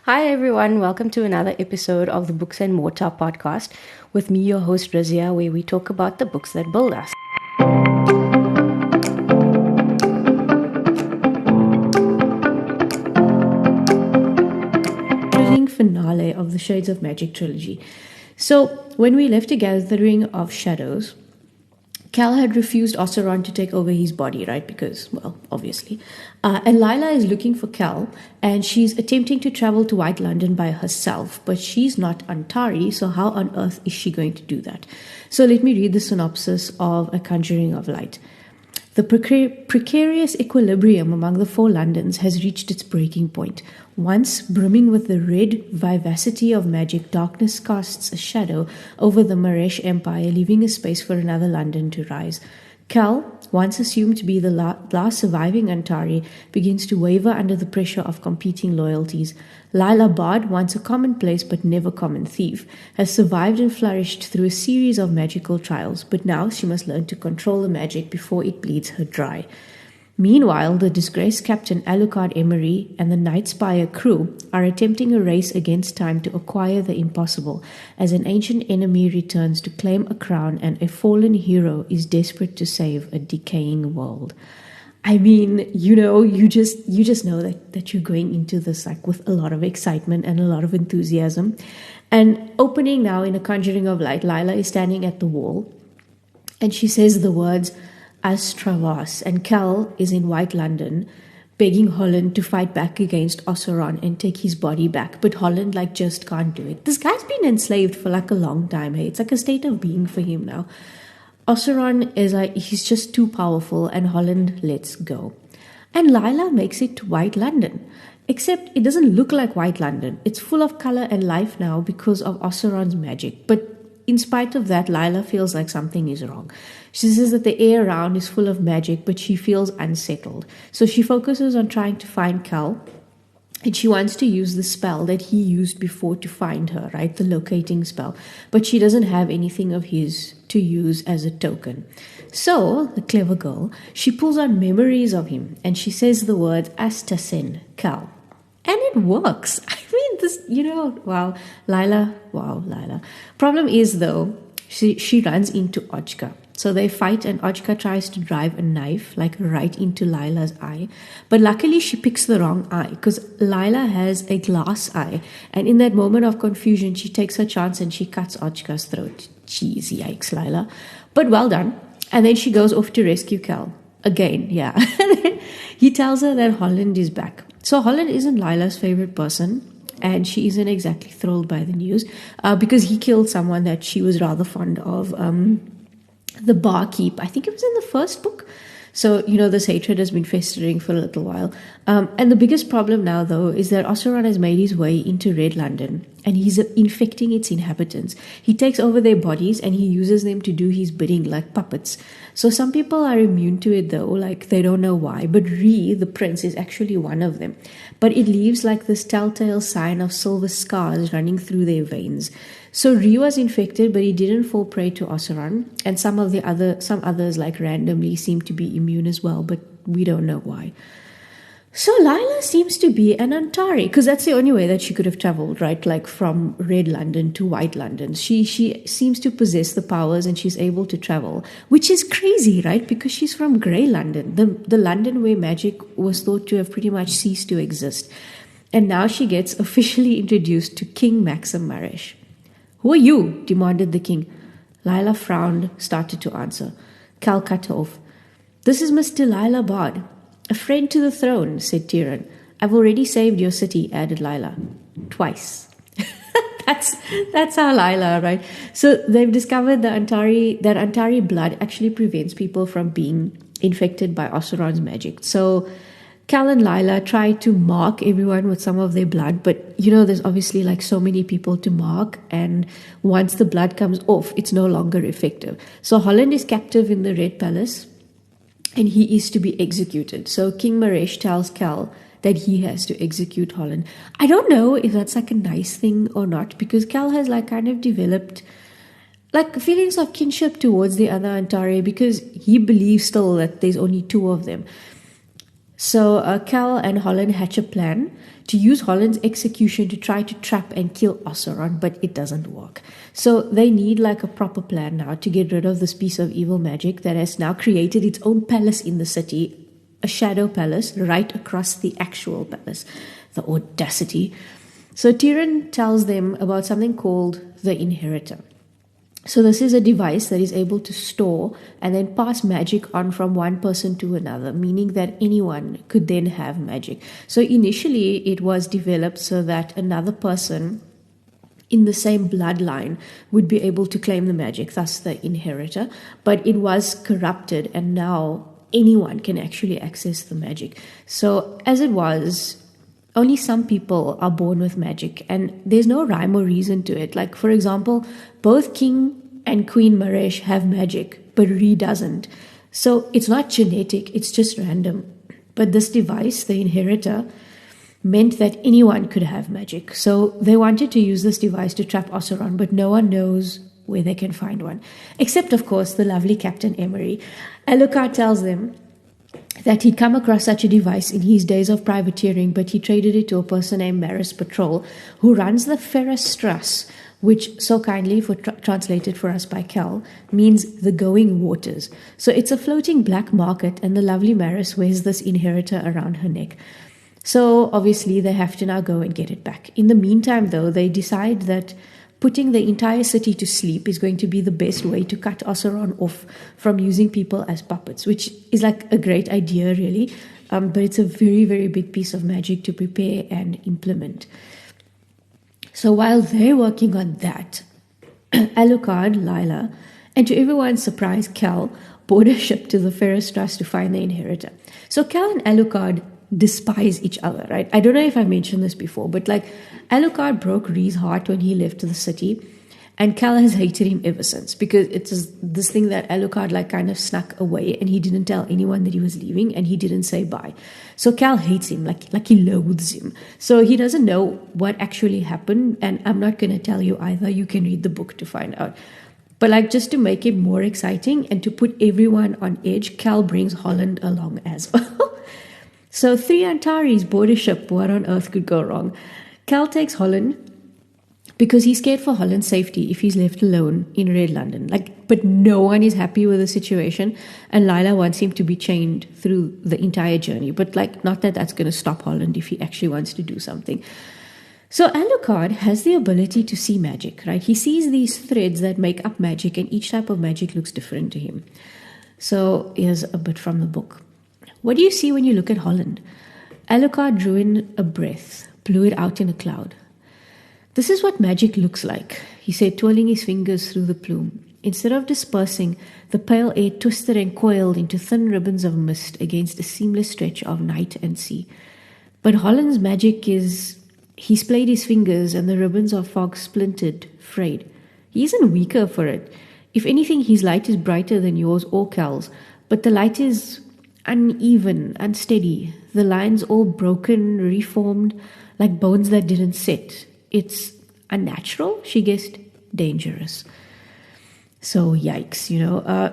Hi, everyone. Welcome to another episode of the Books and Mortar podcast with me, your host, Razia, where we talk about the books that build us. Finale of the Shades of Magic trilogy. So, when we left a gathering of shadows, Cal had refused Oseron to take over his body, right? Because, well, obviously. And Lila is looking for Cal, and she's attempting to travel to White London by herself, but she's not Antari, so how on earth is she going to do that? So let me read the synopsis of A Conjuring of Light. The precarious equilibrium among the four Londons has reached its breaking point. Once brimming with the red vivacity of magic, darkness casts a shadow over the Maresh Empire, leaving a space for another London to rise. Cal, once assumed to be the last surviving Antari, begins to waver under the pressure of competing loyalties. Lila Bard, once a commonplace but never common thief, has survived and flourished through a series of magical trials, but now she must learn to control the magic before it bleeds her dry. Meanwhile, the disgraced Captain Alucard Emery and the Nightspire crew are attempting a race against time to acquire the impossible, as an ancient enemy returns to claim a crown and a fallen hero is desperate to save a decaying world. I mean, you just know that you're going into this like with a lot of excitement and a lot of enthusiasm. And opening now in A Conjuring of Light, Lila is standing at the wall and she says the words Astravas, and Cal is in White London begging Holland to fight back against Oseron and take his body back, but Holland just can't do it. This guy's been enslaved for a long time. Hey, it's like a state of being for him now. Oseron is he's just too powerful, and Holland lets go. And Lila makes it to White London, except it doesn't look like White London. It's full of color and life now because of Oseron's magic, but in spite of that, Lila feels like something is wrong. She says that the air around is full of magic, but she feels unsettled. So she focuses on trying to find Cal, and she wants to use the spell that he used before to find her, right? The locating spell. But she doesn't have anything of his to use as a token. So, the clever girl, she pulls on memories of him, and she says the word Astasen, Cal. And it works. I mean, this, Lila. Problem is, though, she runs into Ochka. So they fight, and Ochka tries to drive a knife, right into Lila's eye. But luckily, she picks the wrong eye, because Lila has a glass eye. And in that moment of confusion, she takes her chance and she cuts Ochka's throat. Jeez, yikes, Lila. But well done. And then she goes off to rescue Cal. Again, yeah. And then he tells her that Holland is back. So Holland isn't Lila's favorite person, and she isn't exactly thrilled by the news because he killed someone that she was rather fond of, the barkeep. I think it was in the first book. So, this hatred has been festering for a little while. And the biggest problem now, though, is that Oseron has made his way into Red London, and he's infecting its inhabitants. He takes over their bodies and he uses them to do his bidding like puppets. So some people are immune to it, though, they don't know why. But Ree, the prince, is actually one of them. But it leaves this telltale sign of silver scars running through their veins. So Ree was infected, but he didn't fall prey to Oseron, and some others randomly seem to be immune as well, but we don't know why. So Lila seems to be an Antari, because that's the only way that she could have traveled, right? From Red London to White London. She seems to possess the powers, and she's able to travel, which is crazy, right? Because she's from Grey London, the London where magic was thought to have pretty much ceased to exist. And now she gets officially introduced to King Maxim Maresh. "Who are you?" demanded the king. Lila frowned, started to answer. Cal cut her off. "This is Miss Delilah Bard, a friend to the throne," said Tyrion. "I've already saved your city," added Lila. "Twice." That's how Lila, right? So they've discovered that Antari blood actually prevents people from being infected by Oseron's magic. So Cal and Lila try to mark everyone with some of their blood, but there's obviously so many people to mark, and once the blood comes off, it's no longer effective. So Holland is captive in the Red Palace, and he is to be executed. So King Maresh tells Cal that he has to execute Holland. I don't know if that's a nice thing or not, because Cal has kind of developed feelings of kinship towards the other Antari, because he believes still that there's only two of them. So Cal and Holland hatch a plan to use Holland's execution to try to trap and kill Oseron, but it doesn't work. So they need like a proper plan now to get rid of this piece of evil magic that has now created its own palace in the city, a shadow palace right across the actual palace. The audacity. So Tyrion tells them about something called the Inheritor. So this is a device that is able to store and then pass magic on from one person to another, meaning that anyone could then have magic. So initially it was developed so that another person in the same bloodline would be able to claim the magic, thus the Inheritor. But it was corrupted and now anyone can actually access the magic. So as it was, only some people are born with magic, and there's no rhyme or reason to it. Like, for example, both King and Queen Maresh have magic, but Rhee doesn't. So it's not genetic, it's just random. But this device, the Inheritor, meant that anyone could have magic. So they wanted to use this device to trap Oseron, but no one knows where they can find one. Except, of course, the lovely Captain Emery. Alucard tells them that he'd come across such a device in his days of privateering, but he traded it to a person named Maris Patrol, who runs the Ferrous Strass, which so kindly translated for us by Cal, means the going waters. So it's a floating black market, and the lovely Maris wears this Inheritor around her neck. So obviously they have to now go and get it back. In the meantime, though, they decide that putting the entire city to sleep is going to be the best way to cut Oseron off from using people as puppets, which is like a great idea, really. But it's a very, very big piece of magic to prepare and implement. So while they're working on that, Alucard, Lila, and to everyone's surprise, Cal, board a ship to the Ferrous Strass to find the Inheritor. So Cal and Alucard despise each other, right? I don't know if I mentioned this before, but like Alucard broke Rhee's heart when he left the city, and Cal has hated him ever since, because it's this thing that Alucard like kind of snuck away, and he didn't tell anyone that he was leaving, and he didn't say bye. So Cal hates him, like he loathes him. So he doesn't know what actually happened, and I'm not going to tell you either. You can read the book to find out. But like just to make it more exciting and to put everyone on edge, Cal brings Holland along as well. So 3 Antares board a ship. What on earth could go wrong? Cal takes Holland because he's scared for Holland's safety if he's left alone in Red London. But no one is happy with the situation, and Lila wants him to be chained through the entire journey. But not that that's going to stop Holland if he actually wants to do something. So Alucard has the ability to see magic, right? He sees these threads that make up magic, and each type of magic looks different to him. So here's a bit from the book. What do you see when you look at Holland? Alucard drew in a breath, blew it out in a cloud. This is what magic looks like, he said, twirling his fingers through the plume. Instead of dispersing, the pale air twisted and coiled into thin ribbons of mist against a seamless stretch of night and sea. But Holland's magic is, he splayed his fingers and the ribbons of fog splintered, frayed. He isn't weaker for it. If anything, his light is brighter than yours or Cal's, but the light is uneven, unsteady, the lines all broken, reformed, like bones that didn't set. It's unnatural, she guessed, dangerous. So yikes,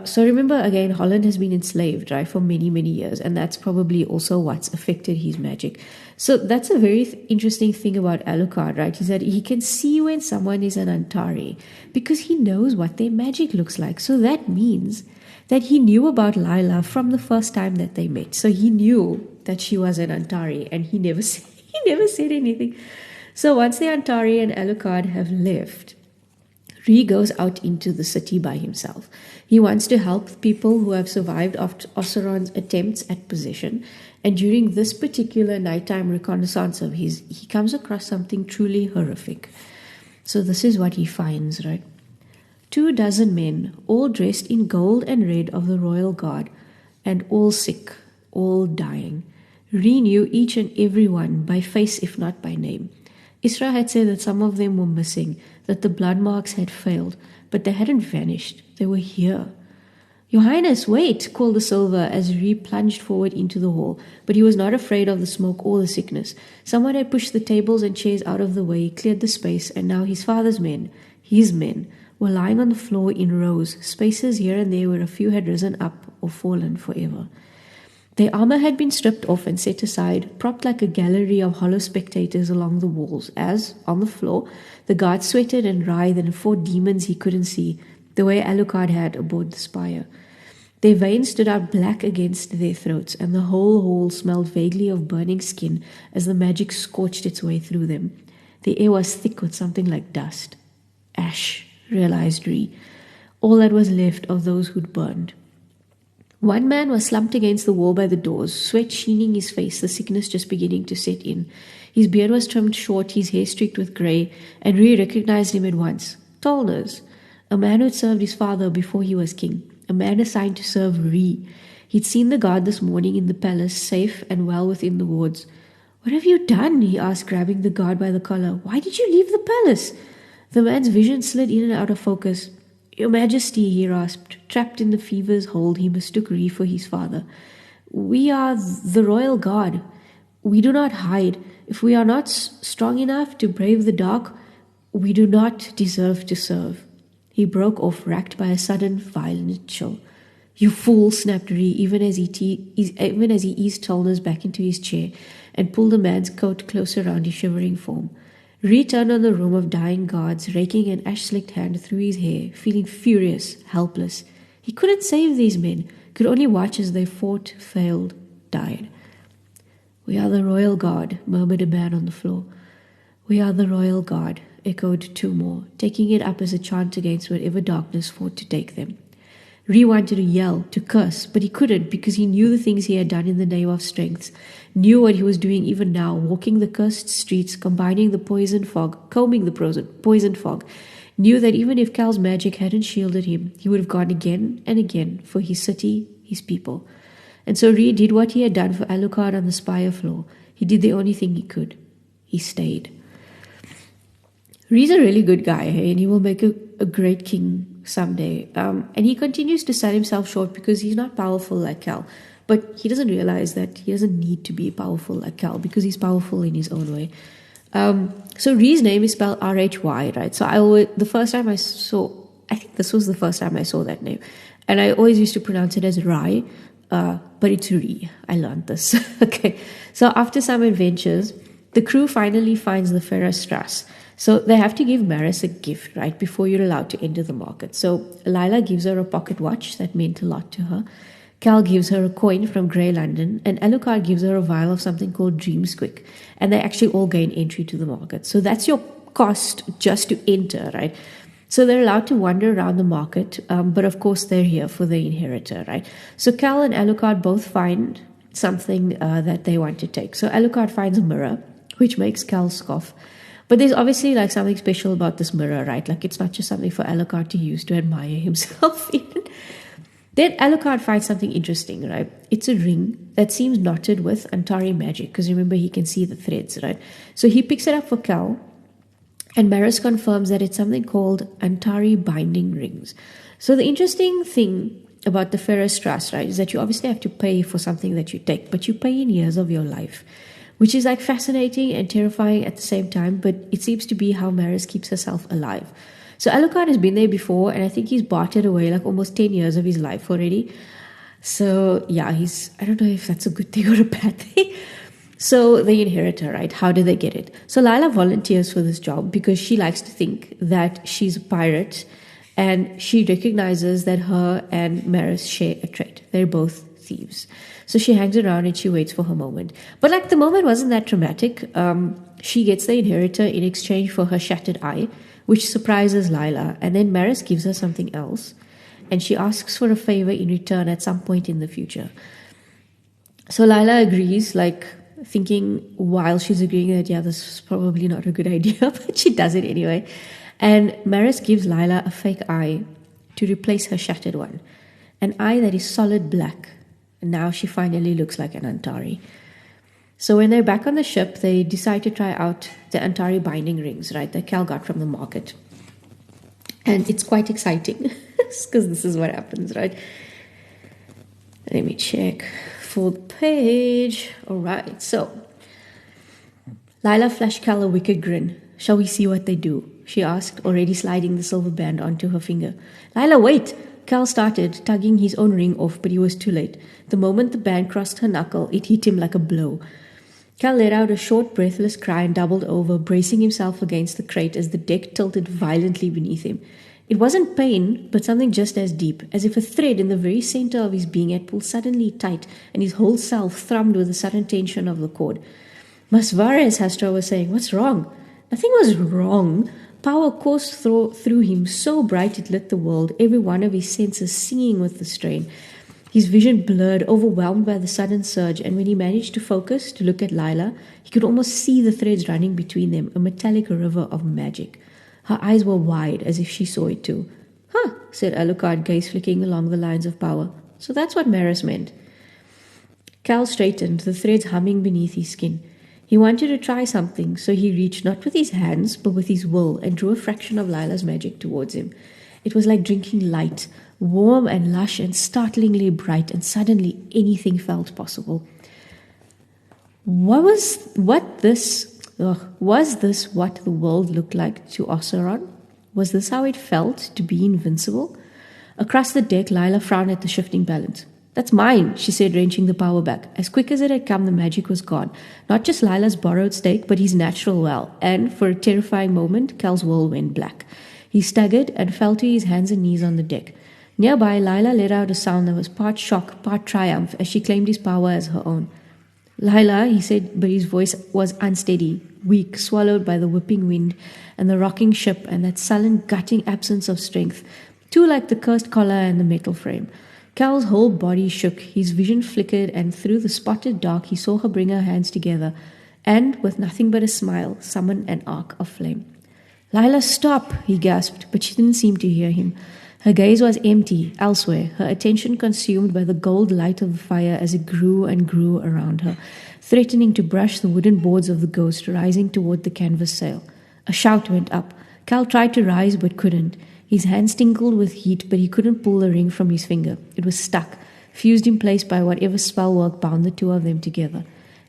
So remember, again, Holland has been enslaved, right, for many, many years, and that's probably also what's affected his magic. So that's a very interesting thing about Alucard, right, is that he can see when someone is an Antari because he knows what their magic looks like. So that means that he knew about Lila from the first time that they met. So he knew that she was an Antari, and he never said anything. So once the Antari and Alucard have left, Rhee goes out into the city by himself. He wants to help people who have survived Oseron's attempts at possession. And during this particular nighttime reconnaissance of his, he comes across something truly horrific. So this is what he finds, right? 24 men, all dressed in gold and red of the royal guard, and all sick, all dying. Rhee knew each and every one by face, if not by name. Isra had said that some of them were missing, that the blood marks had failed, but they hadn't vanished. They were here. Your Highness, wait, called the Silver as Rhee plunged forward into the hall, but he was not afraid of the smoke or the sickness. Someone had pushed the tables and chairs out of the way, cleared the space, and now his father's men, his men, were lying on the floor in rows, spaces here and there where a few had risen up or fallen forever. Their armor had been stripped off and set aside, propped like a gallery of hollow spectators along the walls, as, on the floor, the guards sweated and writhed and fought demons he couldn't see, the way Alucard had aboard the spire. Their veins stood out black against their throats, and the whole hall smelled vaguely of burning skin as the magic scorched its way through them. The air was thick with something like dust. Ash, realized Ree. All that was left of those who'd burned. One man was slumped against the wall by the doors, sweat sheening his face, the sickness just beginning to set in. His beard was trimmed short, his hair streaked with grey, and Ree recognized him at once. Tolners, a man who'd served his father before he was king, a man assigned to serve Ree. He'd seen the guard this morning in the palace, safe and well within the wards. "What have you done?" he asked, grabbing the guard by the collar. "Why did you leave the palace?" The man's vision slid in and out of focus. "Your Majesty," he rasped. Trapped in the fever's hold, he mistook Ree for his father. "We are the royal guard. We do not hide. If we are not strong enough to brave the dark, we do not deserve to serve." He broke off, racked by a sudden, violent chill. "You fool," snapped Ree, even as he eased Tolners back into his chair and pulled the man's coat close around his shivering form. Ree turned on the room of dying guards, raking an ash-slicked hand through his hair, feeling furious, helpless. He couldn't save these men, could only watch as they fought, failed, died. "We are the royal guard," murmured a man on the floor. "We are the royal guard," echoed two more, taking it up as a chant against whatever darkness fought to take them. Ree wanted to yell, to curse, but he couldn't because he knew the things he had done in the name of strength, knew what he was doing even now, walking the cursed streets, combing the poison fog, knew that even if Cal's magic hadn't shielded him, he would have gone again and again for his city, his people. And so Ree did what he had done for Alucard on the spire floor. He did the only thing he could. He stayed. Ree's a really good guy, hey, and he will make a great king someday. And he continues to sell himself short because he's not powerful like Cal. But he doesn't realize that he doesn't need to be powerful like Cal because he's powerful in his own way. So Ree's name is spelled R-H-Y, right? So I think this was the first time I saw that name. And I always used to pronounce it as Rai, but it's Ree. I learned this. Okay. So after some adventures, the crew finally finds the Ferrous Strass. So they have to give Maris a gift, right, before you're allowed to enter the market. So Lila gives her a pocket watch that meant a lot to her. Cal gives her a coin from Grey London, and Alucard gives her a vial of something called Dreamsquick. And they actually all gain entry to the market. So that's your cost just to enter, right? So they're allowed to wander around the market, but of course they're here for the inheritor, right? So Cal and Alucard both find something that they want to take. So Alucard finds a mirror, which makes Cal scoff. But there's obviously like something special about this mirror, right? Like it's not just something for Alucard to use to admire himself in. Then Alucard finds something interesting, right? It's a ring that seems knotted with Antari magic, because remember he can see the threads, right? So he picks it up for Cal, and Maris confirms that it's something called Antari binding rings. So the interesting thing about the Ferrous Strass, right, is that you obviously have to pay for something that you take, but you pay in years of your life, which is like fascinating and terrifying at the same time, but it seems to be how Maris keeps herself alive. So Alucard has been there before, and I think he's bartered away like almost 10 years of his life already. So yeah, I don't know if that's a good thing or a bad thing. So the inheritor, right? How do they get it? So Lila volunteers for this job because she likes to think that she's a pirate, and she recognizes that her and Maris share a trait. They're both thieves. So she hangs around and she waits for her moment. But like the moment wasn't that dramatic. She gets the inheritor in exchange for her shattered eye, which surprises Lila. And then Maris gives her something else, and she asks for a favor in return at some point in the future. So Lila agrees, like thinking while she's agreeing that, yeah, this is probably not a good idea, but she does it anyway. And Maris gives Lila a fake eye to replace her shattered one. An eye that is solid black. And now she finally looks like an Antari. So when they're back on the ship, they decide to try out the Antari binding rings, right, that Cal got from the market. And it's quite exciting because this is what happens, right? Let me check for the page. All right, so Lila flashed Cal a wicked grin. "Shall we see what they do?" she asked, already sliding the silver band onto her finger. "Lila, wait!" Cal started tugging his own ring off, but he was too late. The moment the band crossed her knuckle, it hit him like a blow. Cal let out a short, breathless cry and doubled over, bracing himself against the crate as the deck tilted violently beneath him. It wasn't pain, but something just as deep, as if a thread in the very center of his being had pulled suddenly tight, and his whole self thrummed with the sudden tension of the cord. Mas Vares, Hastra was saying, "What's wrong?" Nothing was wrong. Power coursed through him so bright it lit the world, every one of his senses singing with the strain. His vision blurred, overwhelmed by the sudden surge, and when he managed to focus, to look at Lila, he could almost see the threads running between them, a metallic river of magic. Her eyes were wide, as if she saw it too. "Huh," said Alucard, gaze flicking along the lines of power. "So that's what Maris meant." Cal straightened, the threads humming beneath his skin. He wanted to try something, so he reached not with his hands, but with his will, and drew a fraction of Lila's magic towards him. It was like drinking light, warm and lush and startlingly bright, and suddenly anything felt possible. Was this what the world looked like to Oseron? Was this how it felt to be invincible? Across the deck, Lila frowned at the shifting balance. "That's mine," she said, wrenching the power back. As quick as it had come, the magic was gone. Not just Lila's borrowed stake, but his natural well. And for a terrifying moment, Cal's world went black. He staggered and fell to his hands and knees on the deck. Nearby, Lila let out a sound that was part shock, part triumph, as she claimed his power as her own. "Lila," he said, but his voice was unsteady, weak, swallowed by the whipping wind and the rocking ship and that sullen, gutting absence of strength, too like the cursed collar and the metal frame. Cal's whole body shook, his vision flickered, and through the spotted dark he saw her bring her hands together and, with nothing but a smile, summon an arc of flame. "Lila, stop!" he gasped, but she didn't seem to hear him. Her gaze was empty, elsewhere, her attention consumed by the gold light of the fire as it grew and grew around her, threatening to brush the wooden boards of the ghost rising toward the canvas sail. A shout went up. Cal tried to rise but couldn't. His hands tingled with heat, but he couldn't pull the ring from his finger. It was stuck, fused in place by whatever spell work bound the two of them together.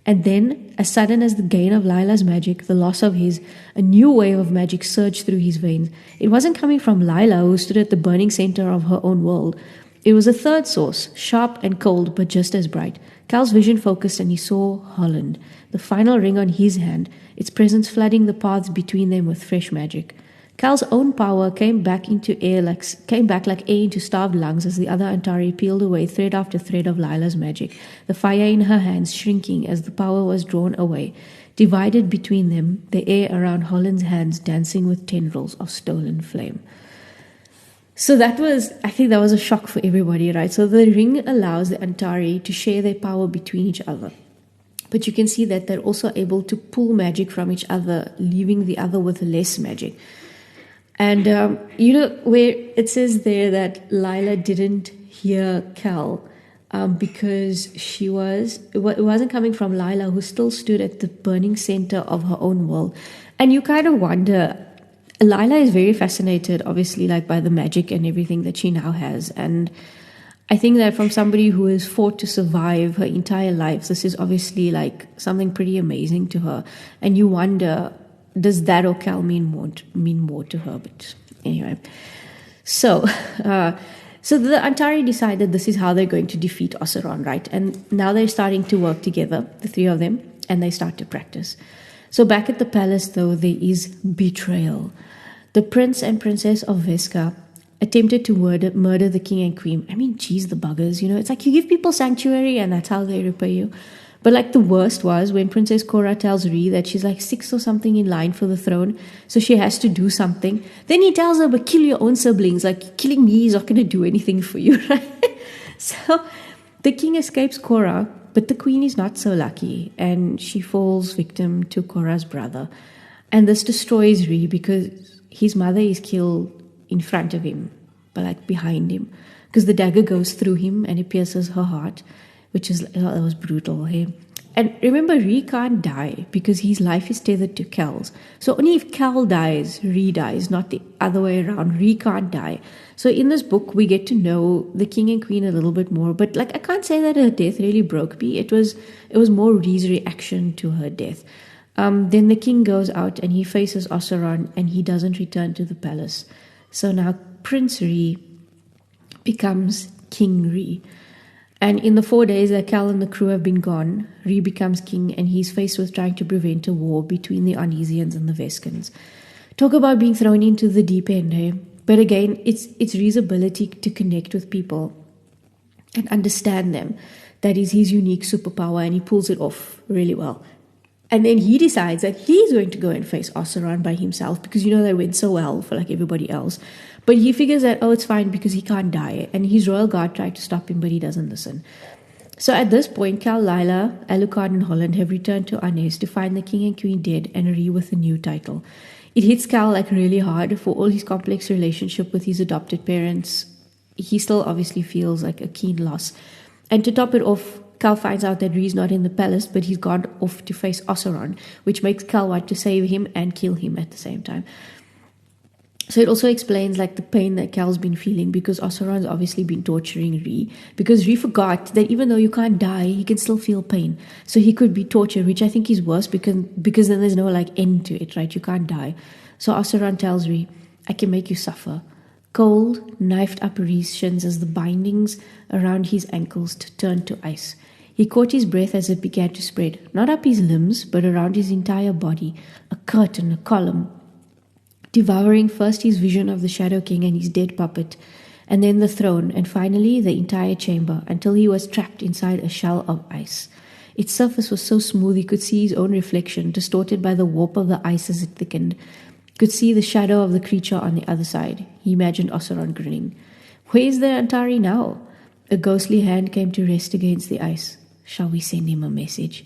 And then, as sudden as the gain of Lila's magic, the loss of his, a new wave of magic surged through his veins. It wasn't coming from Lila, who stood at the burning center of her own world. It was a third source, sharp and cold, but just as bright. Cal's vision focused and he saw Holland, the final ring on his hand, its presence flooding the paths between them with fresh magic. Cal's own power came back like air into starved lungs as the other Antari peeled away thread after thread of Lila's magic, the fire in her hands shrinking as the power was drawn away. Divided between them, the air around Holland's hands dancing with tendrils of stolen flame. So I think that was a shock for everybody, right? So the ring allows the Antari to share their power between each other. But you can see that they're also able to pull magic from each other, leaving the other with less magic. And, where it says there that Lila didn't hear Cal because it wasn't coming from Lila, who still stood at the burning center of her own world. And you kind of wonder, Lila is very fascinated, obviously, like by the magic and everything that she now has. And I think that from somebody who has fought to survive her entire life, this is obviously like something pretty amazing to her. And you wonder, does that or Cal mean more to her? But anyway, so the Antari decided this is how they're going to defeat Oseron, right? And now they're starting to work together, the three of them, and they start to practice. So back at the palace, though, there is betrayal. The prince and princess of Vesca attempted to murder the king and queen. I mean, geez, the buggers, it's like you give people sanctuary and that's how they repay you. But like the worst was when Princess Cora tells Ree that she's like 6 or something in line for the throne, so she has to do something. Then he tells her, but kill your own siblings. Like, killing me is not going to do anything for you, right? So the king escapes Cora, but the queen is not so lucky, and she falls victim to Cora's brother. And this destroys Ree because his mother is killed in front of him, but like behind him, because the dagger goes through him and it pierces her heart. That was brutal, hey? And remember, Ree can't die because his life is tethered to Cal's. So only if Cal dies, Ree dies, not the other way around. Ree can't die. So in this book, we get to know the king and queen a little bit more. But like, I can't say that her death really broke me. It was more Ree's reaction to her death. Then the king goes out and he faces Oseron and he doesn't return to the palace. So now Prince Ree becomes King Ree. And in the 4 days that Cal and the crew have been gone, Ree becomes king, and he's faced with trying to prevent a war between the Arnesians and the Veskans. Talk about being thrown into the deep end, eh? But again, it's Ree's ability to connect with people and understand them that is his unique superpower, and he pulls it off really well. And then he decides that he's going to go and face Oseram by himself because, they went so well for like everybody else. But he figures that, it's fine because he can't die. And his royal guard tried to stop him, but he doesn't listen. So at this point, Cal, Lila, Alucard, and Holland have returned to Arnes to find the king and queen dead and Ree with a new title. It hits Cal like really hard for all his complex relationship with his adopted parents. He still obviously feels like a keen loss. And to top it off, Cal finds out that Ree's not in the palace, but he's gone off to face Oseram, which makes Cal want to save him and kill him at the same time. So it also explains like the pain that Cal's been feeling because Oseram's obviously been torturing Ree, because Ree forgot that even though you can't die, he can still feel pain. So he could be tortured, which I think is worse because then there's no like end to it, right? You can't die. So Oseram tells Ree, I can make you suffer. Cold, knifed up Ree's shins as the bindings around his ankles turned to ice. He caught his breath as it began to spread, not up his limbs, but around his entire body, a curtain, a column, devouring first his vision of the Shadow King and his dead puppet, and then the throne, and finally the entire chamber, until he was trapped inside a shell of ice. Its surface was so smooth he could see his own reflection, distorted by the warp of the ice as it thickened. Could see the shadow of the creature on the other side. He imagined Oseram grinning. Where is the Antari now? A ghostly hand came to rest against the ice. Shall we send him a message?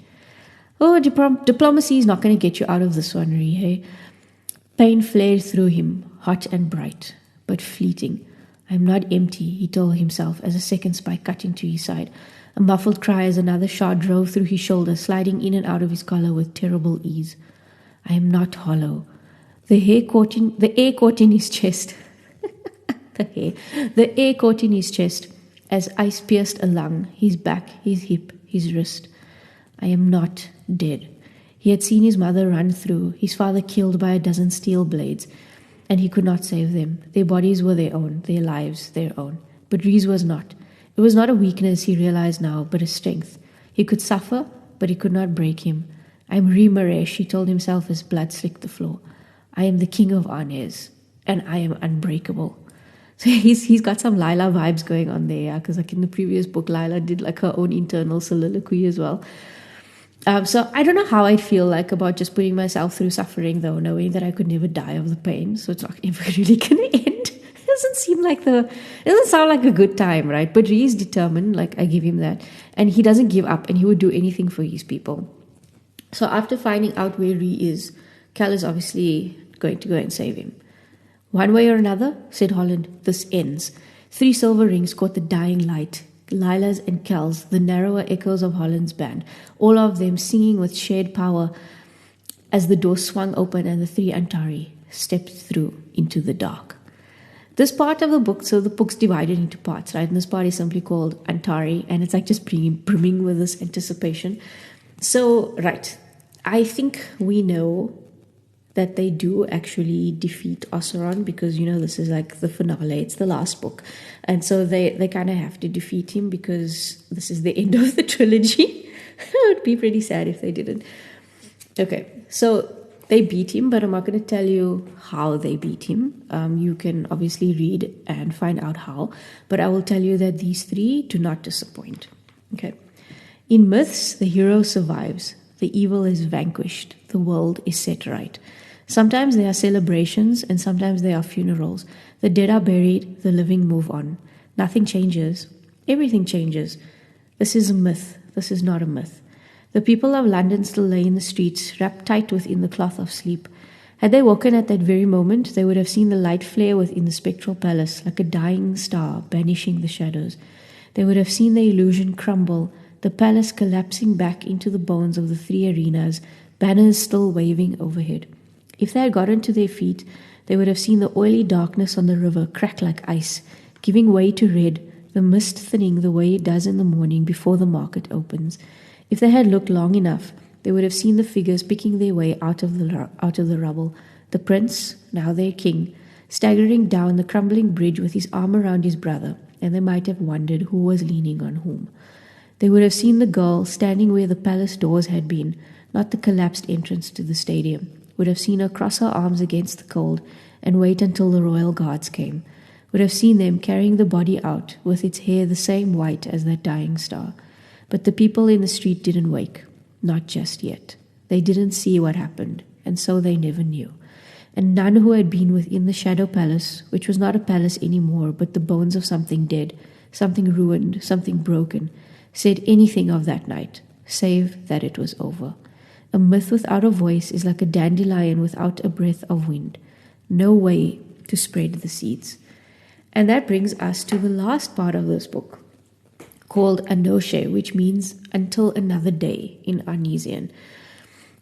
Oh, diplomacy is not going to get you out of this one, Ree, hey? Pain flared through him, hot and bright, but fleeting. I'm not empty, he told himself as a second spike cut into his side. A muffled cry as another shot drove through his shoulder, sliding in and out of his collar with terrible ease. I am not hollow. The air caught in his chest. The air caught in his chest as ice pierced a lung, his back, his hip, his wrist. I am not dead. He had seen his mother run through, his father killed by a dozen steel blades, and he could not save them. Their bodies were their own, their lives their own. But Ree's was not. It was not a weakness, he realized now, but a strength. He could suffer, but it could not break him. I'm Ree Maresh, he told himself as blood slicked the floor. I am the king of Arnes, and I am unbreakable. So he's got some Lila vibes going on there, because like in the previous book, Lila did like her own internal soliloquy as well. So I don't know how I'd feel like about just putting myself through suffering, though, knowing that I could never die of the pain. So it's not ever really going to end. It doesn't sound like a good time, right? But Ree is determined, like I give him that. And he doesn't give up, and he would do anything for his people. So after finding out where Ree is, Cal is obviously going to go and save him. One way or another, said Holland, this ends. 3 silver rings caught the dying light, Lila's and Cal's, the narrower echoes of Holland's band, all of them singing with shared power as the door swung open and the 3 Antari stepped through into the dark. This part of the book, so the book's divided into parts, right? And this part is simply called Antari, and it's like just brimming with this anticipation. So, right, I think we know that they do actually defeat Oseram because, this is like the finale. It's the last book. And so they kind of have to defeat him because this is the end of the trilogy. It would be pretty sad if they didn't. Okay, so they beat him, but I'm not going to tell you how they beat him. You can obviously read and find out how. But I will tell you that these 3 do not disappoint. Okay. In myths, the hero survives. The evil is vanquished. The world is set right. Sometimes there are celebrations and sometimes there are funerals. The dead are buried, the living move on. Nothing changes. Everything changes. This is a myth. This is not a myth. The people of London still lay in the streets, wrapped tight within the cloth of sleep. Had they woken at that very moment, they would have seen the light flare within the spectral palace, like a dying star banishing the shadows. They would have seen the illusion crumble, the palace collapsing back into the bones of the 3 arenas, banners still waving overhead. If they had gotten to their feet, they would have seen the oily darkness on the river crack like ice, giving way to red, the mist thinning the way it does in the morning before the market opens. If they had looked long enough, they would have seen the figures picking their way out of the rubble. The prince, now their king, staggering down the crumbling bridge with his arm around his brother. and they might have wondered who was leaning on whom. They would have seen the girl standing where the palace doors had been, not the collapsed entrance to the stadium. Would have seen her cross her arms against the cold and wait until the royal guards came. Would have seen them carrying the body out with its hair the same white as that dying star. But the people in the street didn't wake, not just yet. They didn't see what happened, and so they never knew. And none who had been within the shadow palace, which was not a palace anymore, but the bones of something dead, something ruined, something broken, said anything of that night, save that it was over. A myth without a voice is like a dandelion without a breath of wind. No way to spread the seeds. And that brings us to the last part of this book, called Anoshe, which means until another day in Arnesian.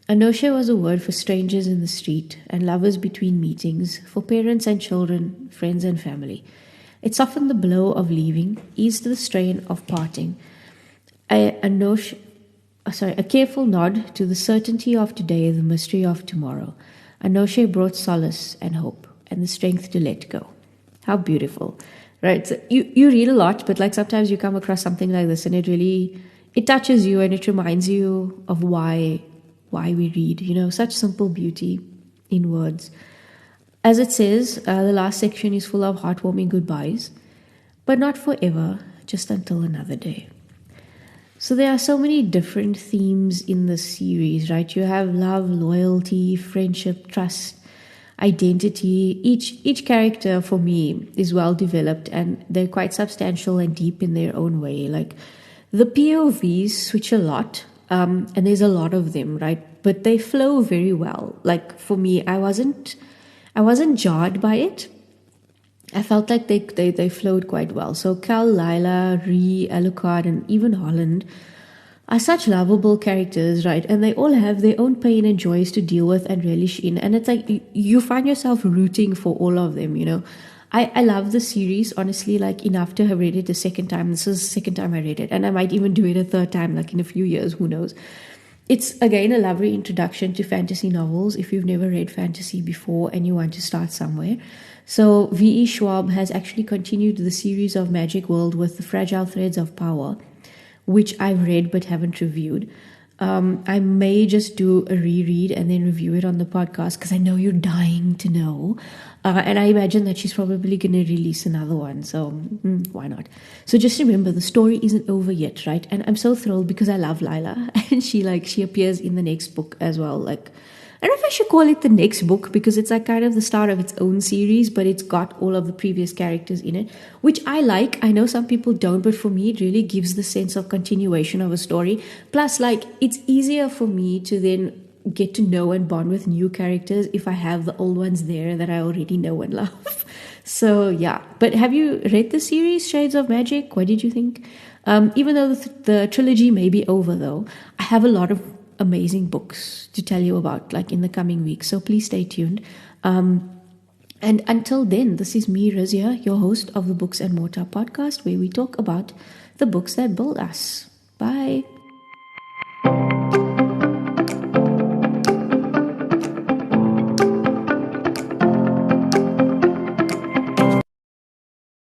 Anoshe was a word for strangers in the street and lovers between meetings, for parents and children, friends and family. It softened the blow of leaving, eased the strain of parting. A careful nod to the certainty of today, the mystery of tomorrow. Anoshe brought solace and hope and the strength to let go. How beautiful, right? So you read a lot, but like sometimes you come across something like this and it touches you and it reminds you of why we read, such simple beauty in words. As it says, the last section is full of heartwarming goodbyes, but not forever, just until another day. So there are so many different themes in this series, right? You have love, loyalty, friendship, trust, identity. Each character for me is well developed and they're quite substantial and deep in their own way. Like the POVs switch a lot, and there's a lot of them, right? But they flow very well. Like for me, I wasn't jarred by it. I felt like they flowed quite well. So Cal, Lila, Ree, Alucard, and even Holland are such lovable characters, right? And they all have their own pain and joys to deal with and relish in. And it's like you find yourself rooting for all of them, I love the series, honestly, like enough to have read it a second time. This is the second time I read it. And I might even do it a third time, like in a few years, who knows. It's, again, a lovely introduction to fantasy novels if you've never read fantasy before and you want to start somewhere. So V.E. Schwab has actually continued the series of Magic World with the Fragile Threads of Power, which I've read but haven't reviewed. I may just do a reread and then review it on the podcast because I know you're dying to know. And I imagine that she's probably going to release another one. So why not? So just remember, the story isn't over yet, right? And I'm so thrilled because I love Lila. And she appears in the next book as well. Like, I don't know if I should call it the next book because it's like kind of the start of its own series, but it's got all of the previous characters in it, which I like. I know some people don't, but for me, it really gives the sense of continuation of a story. Plus, like, it's easier for me to then get to know and bond with new characters if I have the old ones there that I already know and love. So, yeah. But have you read the series, Shades of Magic? What did you think? Even though the trilogy may be over, though, I have a lot of amazing books to tell you about, like in the coming weeks. So please stay tuned. And until then, this is me, Razia, your host of the Books and Mortar podcast, where we talk about the books that build us. Bye.